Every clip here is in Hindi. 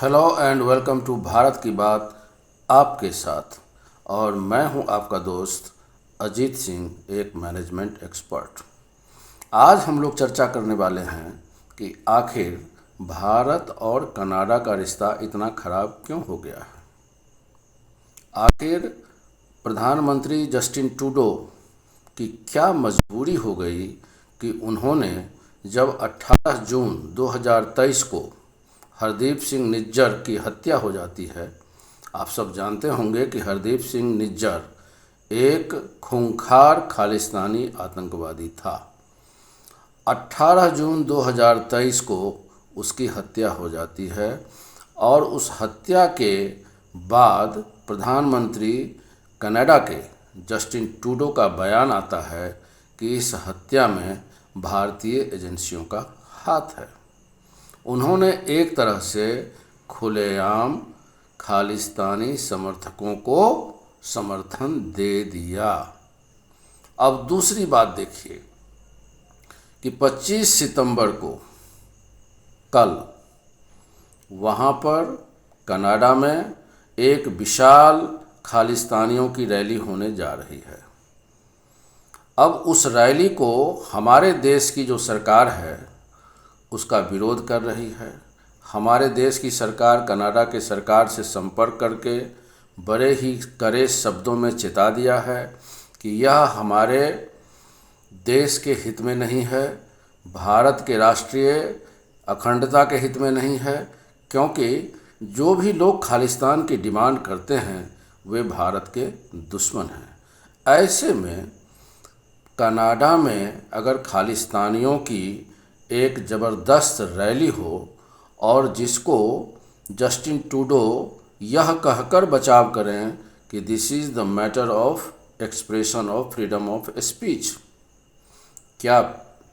Hello and welcome to Bharat की बात आपके साथ। और मैं हूं आपका दोस्त अजीत सिंह, एक मैनेजमेंट एक्सपर्ट। आज हम लोग चर्चा करने वाले हैं कि आखिर भारत और कनाडा का रिश्ता इतना खराब क्यों हो गया है। आखिर प्रधानमंत्री जस्टिन ट्रूडो की क्या मजबूरी हो गई कि उन्होंने जब 18 जून 2023 को हरदीप सिंह निज्जर की हत्या हो जाती है। आप सब जानते होंगे कि हरदीप सिंह निज्जर एक खूंखार खालिस्तानी आतंकवादी था। 18 जून 2023 को उसकी हत्या हो जाती है और उस हत्या के बाद प्रधानमंत्री कनाडा के जस्टिन ट्रूडो का बयान आता है कि इस हत्या में भारतीय एजेंसियों का हाथ है। उन्होंने एक तरह से खुलेआम खालिस्तानी समर्थकों को समर्थन दे दिया। अब दूसरी बात देखिए कि 25 सितंबर को कल वहाँ पर कनाडा में एक विशाल खालिस्तानियों की रैली होने जा रही है। अब उस रैली को हमारे देश की जो सरकार है उसका विरोध कर रही है। हमारे देश की सरकार कनाडा के सरकार से संपर्क करके बड़े ही कड़े शब्दों में चेता दिया है कि यह हमारे देश के हित में नहीं है, भारत के राष्ट्रीय अखंडता के हित में नहीं है, क्योंकि जो भी लोग खालिस्तान की डिमांड करते हैं वे भारत के दुश्मन हैं। ऐसे में कनाडा में अगर खालिस्तानियों की एक ज़बरदस्त रैली हो और जिसको जस्टिन ट्रूडो यह कहकर बचाव करें कि this is the matter of expression of freedom of speech. क्या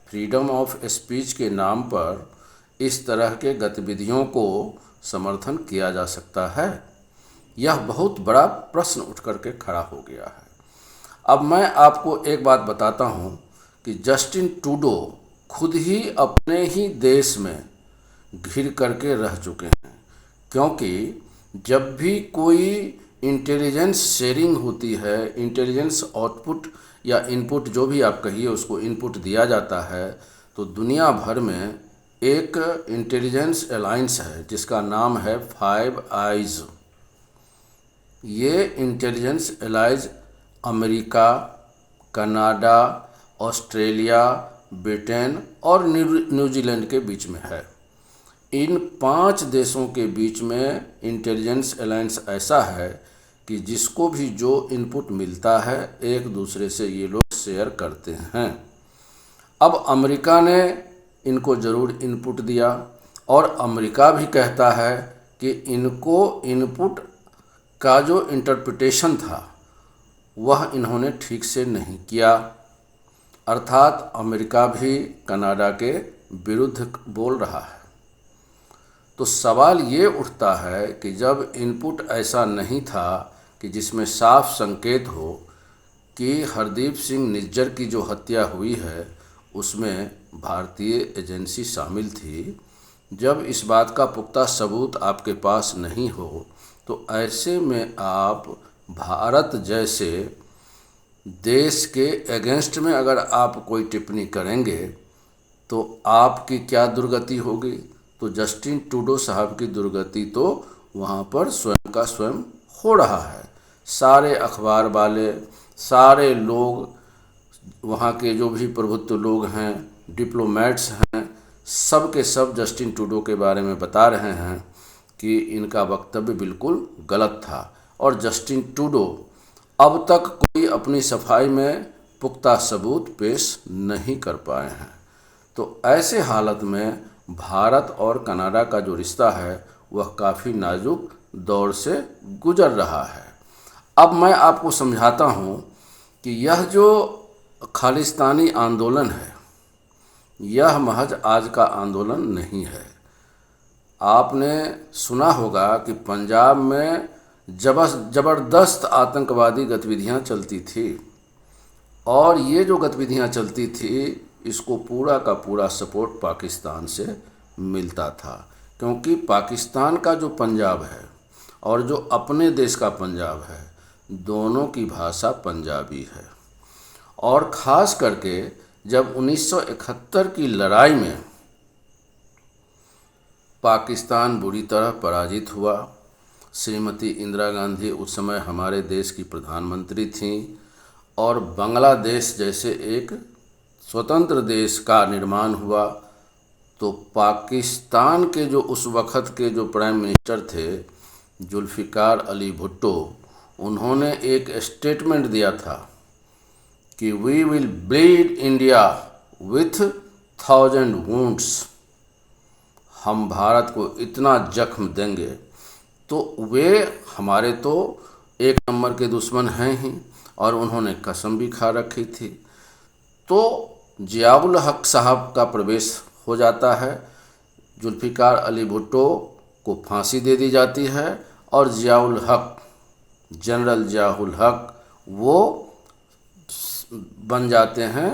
फ्रीडम ऑफ स्पीच के नाम पर इस तरह के गतिविधियों को समर्थन किया जा सकता है? यह बहुत बड़ा प्रश्न उठ कर के खड़ा हो गया है। अब मैं आपको एक बात बताता हूँ कि जस्टिन ट्रूडो खुद ही अपने ही देश में घिर करके रह चुके हैं, क्योंकि जब भी कोई इंटेलिजेंस शेयरिंग होती है, इंटेलिजेंस आउटपुट या इनपुट जो भी आप कहिए उसको इनपुट दिया जाता है, तो दुनिया भर में एक इंटेलिजेंस अलायंस है जिसका नाम है फाइव आइज़। ये intelligence alliance America, Canada, Australia, Britain और न्यूजीलैंड के बीच में है। इन 5 देशों के बीच में इंटेलिजेंस अलायंस ऐसा है कि जिसको भी जो इनपुट मिलता है एक दूसरे से ये लोग शेयर करते हैं। अब अमेरिका ने इनको ज़रूर इनपुट दिया और अमेरिका भी कहता है कि इनको इनपुट का जो इंटरप्रिटेशन था वह इन्होंने ठीक से नहीं किया, अर्थात अमेरिका भी कनाडा के विरुद्ध बोल रहा है। तो सवाल ये उठता है कि जब इनपुट ऐसा नहीं था कि जिसमें साफ संकेत हो कि हरदीप सिंह निज्जर की जो हत्या हुई है उसमें भारतीय एजेंसी शामिल थी, जब इस बात का पुख्ता सबूत आपके पास नहीं हो तो ऐसे में आप भारत जैसे देश के अगेंस्ट में अगर आप कोई टिप्पणी करेंगे तो आपकी क्या दुर्गति होगी। तो जस्टिन ट्रूडो साहब की दुर्गति तो वहाँ पर स्वयं का स्वयं हो रहा है। सारे अखबार वाले, सारे लोग, वहाँ के जो भी प्रभुत्व लोग हैं, डिप्लोमेट्स हैं, सब के सब जस्टिन ट्रूडो के बारे में बता रहे हैं कि इनका वक्तव्य बिल्कुल गलत था और जस्टिन ट्रूडो अब तक कोई अपनी सफाई में पुख्ता सबूत पेश नहीं कर पाए हैं। तो ऐसे हालत में भारत और कनाडा का जो रिश्ता है वह काफ़ी नाजुक दौर से गुजर रहा है। अब मैं आपको समझाता हूँ कि यह जो खालिस्तानी आंदोलन है यह महज आज का आंदोलन नहीं है। आपने सुना होगा कि पंजाब में ज़बरदस्त आतंकवादी गतिविधियां चलती थी और ये जो गतिविधियां चलती थी इसको पूरा का पूरा सपोर्ट पाकिस्तान से मिलता था। क्योंकि पाकिस्तान का जो पंजाब है और जो अपने देश का पंजाब है, दोनों की भाषा पंजाबी है। और ख़ास करके जब 1971 की लड़ाई में पाकिस्तान बुरी तरह पराजित हुआ, श्रीमती इंदिरा गांधी उस समय हमारे देश की प्रधानमंत्री थीं और बांग्लादेश जैसे एक स्वतंत्र देश का निर्माण हुआ, तो पाकिस्तान के जो उस वक़्त के जो प्राइम मिनिस्टर थे जुल्फ़िकार अली भुट्टो, उन्होंने एक स्टेटमेंट दिया था कि we will bleed India with 1000 wounds, हम भारत को इतना जख्म देंगे। तो वे हमारे तो एक नंबर के दुश्मन हैं ही, और उन्होंने कसम भी खा रखी थी। तो ज़ियाउल हक साहब का प्रवेश हो जाता है, जुल्फ़िकार अली भुट्टो को फांसी दे दी जाती है और ज़ियाउल हक, जनरल ज़ियाउल हक, वो बन जाते हैं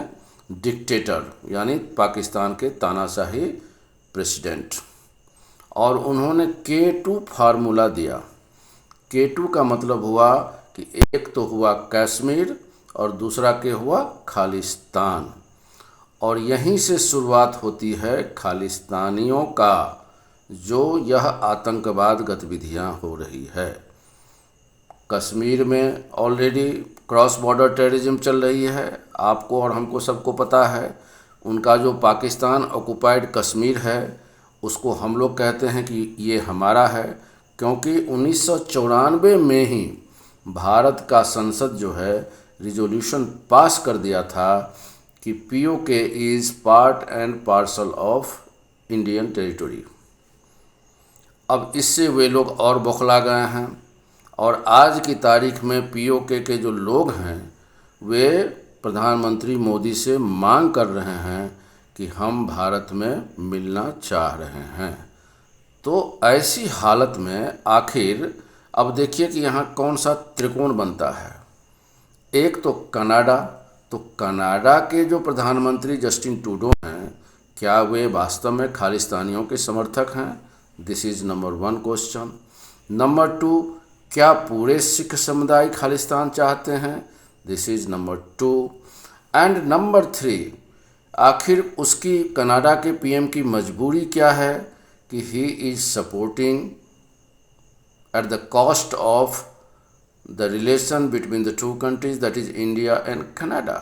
डिक्टेटर, यानी पाकिस्तान के तानाशाही प्रेसिडेंट। और उन्होंने K2 फार्मूला दिया। K2 का मतलब हुआ कि एक तो हुआ कश्मीर और दूसरा के हुआ खालिस्तान, और यहीं से शुरुआत होती है खालिस्तानियों का जो यह आतंकवाद गतिविधियां हो रही है। कश्मीर में ऑलरेडी क्रॉस बॉर्डर टेररिज्म चल रही है, आपको और हमको सबको पता है। उनका जो पाकिस्तान ऑक्युपाइड कश्मीर है उसको हम लोग कहते हैं कि ये हमारा है, क्योंकि 1994 में ही भारत का संसद जो है रिजोल्यूशन पास कर दिया था कि POK is part and parcel of Indian territory. अब इससे वे लोग और बौखला गए हैं, और आज की तारीख में POK के जो लोग हैं वे प्रधानमंत्री मोदी से मांग कर रहे हैं कि हम भारत में मिलना चाह रहे हैं। तो ऐसी हालत में आखिर अब देखिए कि यहाँ कौन सा त्रिकोण बनता है। एक तो कनाडा, तो कनाडा के जो प्रधानमंत्री जस्टिन ट्रूडो हैं, क्या वे वास्तव में खालिस्तानियों के समर्थक हैं? This is number 1 question. Number 2, क्या पूरे सिख समुदाय खालिस्तान चाहते हैं? This is number 2। And number 3, आखिर उसकी कनाडा के PM की मजबूरी क्या है कि he is supporting at the cost of the relation between the two countries, that is India and Canada.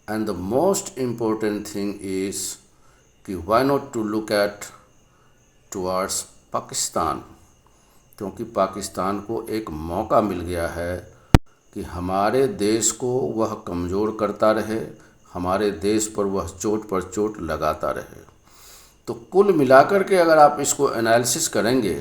And the most important thing is कि why not to look at towards Pakistan, क्योंकि पाकिस्तान को एक मौका मिल गया है कि हमारे देश को वह कमज़ोर करता रहे, हमारे देश पर वह चोट पर चोट लगाता रहे। तो कुल मिलाकर के अगर आप इसको एनालिसिस करेंगे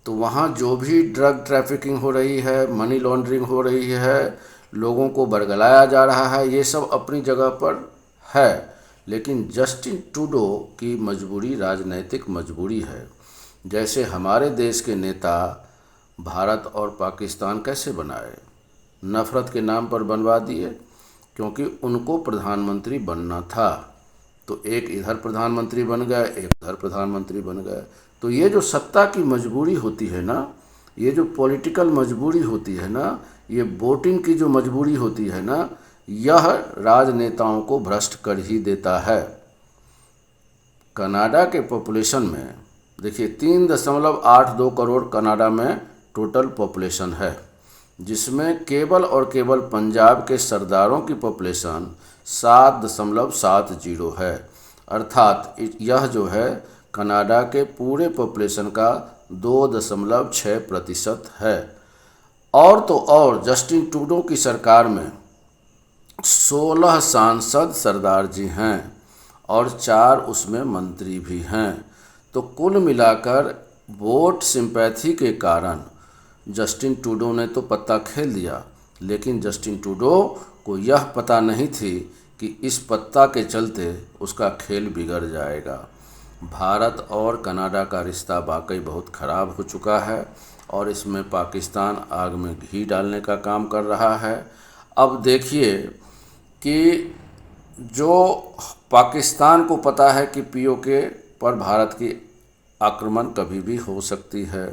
तो वहाँ जो भी ड्रग ट्रैफिकिंग हो रही है, मनी लॉन्ड्रिंग हो रही है, लोगों को बरगलाया जा रहा है, ये सब अपनी जगह पर है। लेकिन जस्टिन ट्रूडो की मजबूरी राजनैतिक मजबूरी है। जैसे हमारे देश के नेता भारत और पाकिस्तान कैसे बनाए, नफ़रत के नाम पर बनवा दिए, क्योंकि उनको प्रधानमंत्री बनना था। तो एक इधर प्रधानमंत्री बन गए, एक उधर प्रधानमंत्री बन गए। तो ये जो सत्ता की मजबूरी होती है ना, ये जो पॉलिटिकल मजबूरी होती है ना, ये वोटिंग की जो मजबूरी होती है ना, यह राजनेताओं को भ्रष्ट कर ही देता है। कनाडा के पॉपुलेशन में देखिए 3.82 करोड़ कनाडा में टोटल पॉपुलेशन है, जिसमें केवल और केवल पंजाब के सरदारों की पॉपुलेशन 7.70 है। अर्थात यह जो है कनाडा के पूरे पॉपुलेशन का 2.6% है। और तो और जस्टिन ट्रूडो की सरकार में 16 सांसद सरदार जी हैं और 4 उसमें मंत्री भी हैं। तो कुल मिलाकर वोट सिंपैथी के कारण जस्टिन ट्रूडो ने तो पत्ता खेल दिया, लेकिन जस्टिन ट्रूडो को यह पता नहीं थी कि इस पत्ता के चलते उसका खेल बिगड़ जाएगा। भारत और कनाडा का रिश्ता वाकई बहुत ख़राब हो चुका है और इसमें पाकिस्तान आग में घी डालने का काम कर रहा है। अब देखिए कि जो पाकिस्तान को पता है कि POK पर भारत की आक्रमण कभी भी हो सकती है।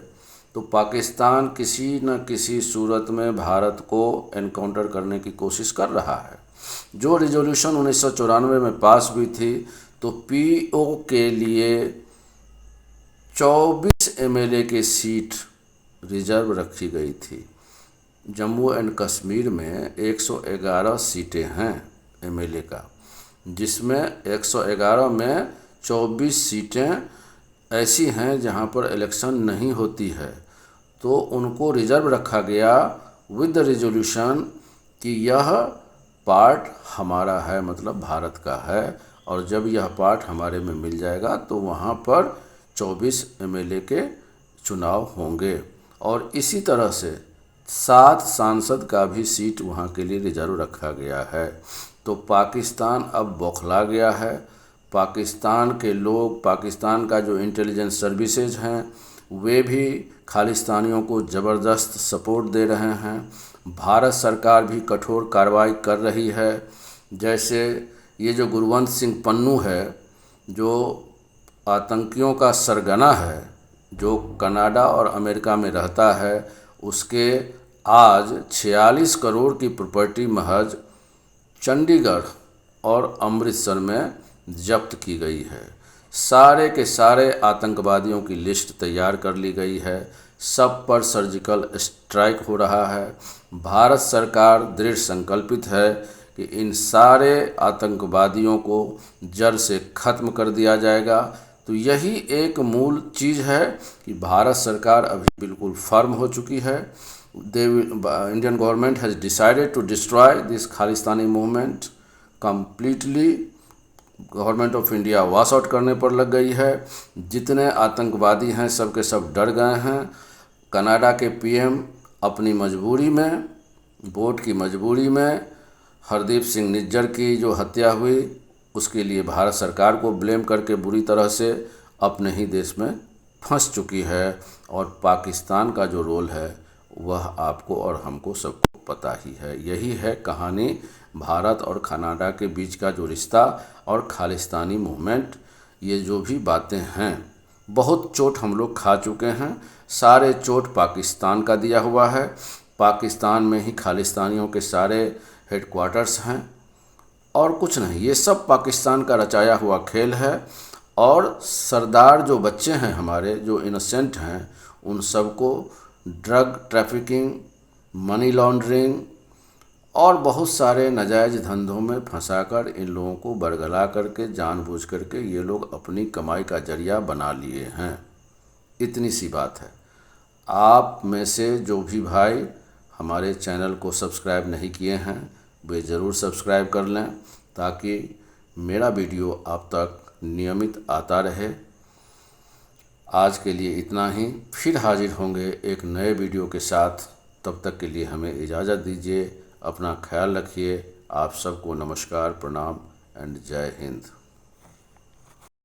तो पाकिस्तान किसी न किसी सूरत में भारत को एनकाउंटर करने की कोशिश कर रहा है। जो रिजोल्यूशन 1994 में पास हुई थी, तो पीओ के लिए 24 एमएलए की सीट रिजर्व रखी गई थी। जम्मू एंड कश्मीर में 111 सीटें हैं एमएलए का, जिसमें 111 में 24 सीटें ऐसी हैं जहां पर इलेक्शन नहीं होती है। तो उनको रिजर्व रखा गया विद द रिजोल्यूशन कि यह पार्ट हमारा है, मतलब भारत का है, और जब यह पार्ट हमारे में मिल जाएगा तो वहाँ पर 24 एमएलए के चुनाव होंगे। और इसी तरह से 7 सांसद का भी सीट वहाँ के लिए रिजर्व रखा गया है। तो पाकिस्तान अब बौखला गया है। पाकिस्तान के लोग, पाकिस्तान का जो इंटेलिजेंस सर्विसेज हैं, वे भी खालिस्तानियों को ज़बरदस्त सपोर्ट दे रहे हैं। भारत सरकार भी कठोर कार्रवाई कर रही है। जैसे ये जो गुरवंत सिंह पन्नू है, जो आतंकियों का सरगना है, जो कनाडा और अमेरिका में रहता है, उसके आज 46 करोड़ की प्रॉपर्टी महज चंडीगढ़ और अमृतसर में जब्त की गई है। सारे के सारे आतंकवादियों की लिस्ट तैयार कर ली गई है। सब पर सर्जिकल स्ट्राइक हो रहा है। भारत सरकार दृढ़ संकल्पित है कि इन सारे आतंकवादियों को जड़ से ख़त्म कर दिया जाएगा। तो यही एक मूल चीज़ है कि भारत सरकार अभी बिल्कुल फर्म हो चुकी है। Indian government has decided to destroy this Khalistani movement completely. Government of India wash out करने पर लग गई है। जितने आतंकवादी हैं सब के सब डर गए हैं। कनाडा के पीएम अपनी मजबूरी में, वोट की मजबूरी में, हरदीप सिंह निज्जर की जो हत्या हुई उसके लिए भारत सरकार को ब्लेम करके बुरी तरह से अपने ही देश में फंस चुकी है। और पाकिस्तान का जो रोल है वह आपको और हमको सबको पता ही है। यही है कहानी भारत और कनाडा के बीच का जो रिश्ता और खालिस्तानी मूवमेंट। ये जो भी बातें हैं, बहुत चोट हम लोग खा चुके हैं। सारे चोट पाकिस्तान का दिया हुआ है। पाकिस्तान में ही खालिस्तानियों के सारे हेडक्वार्टर्स हैं और कुछ नहीं। ये सब पाकिस्तान का रचाया हुआ खेल है। और सरदार जो बच्चे हैं हमारे, जो इनोसेंट हैं, उन सबको ड्रग ट्रैफिकिंग, मनी लॉन्ड्रिंग और बहुत सारे नाजायज़ धंधों में फंसाकर इन लोगों को बरगला करके जानबूझ करके ये लोग अपनी कमाई का जरिया बना लिए हैं। इतनी सी बात है। आप में से जो भी भाई हमारे चैनल को सब्सक्राइब नहीं किए हैं, वे ज़रूर सब्सक्राइब कर लें ताकि मेरा वीडियो आप तक नियमित आता रहे। आज के लिए इतना ही। फिर हाजिर होंगे एक नए वीडियो के साथ। तब तक के लिए हमें इजाज़त दीजिए। अपना ख्याल रखिए। आप सबको नमस्कार, प्रणाम एंड जय हिंद।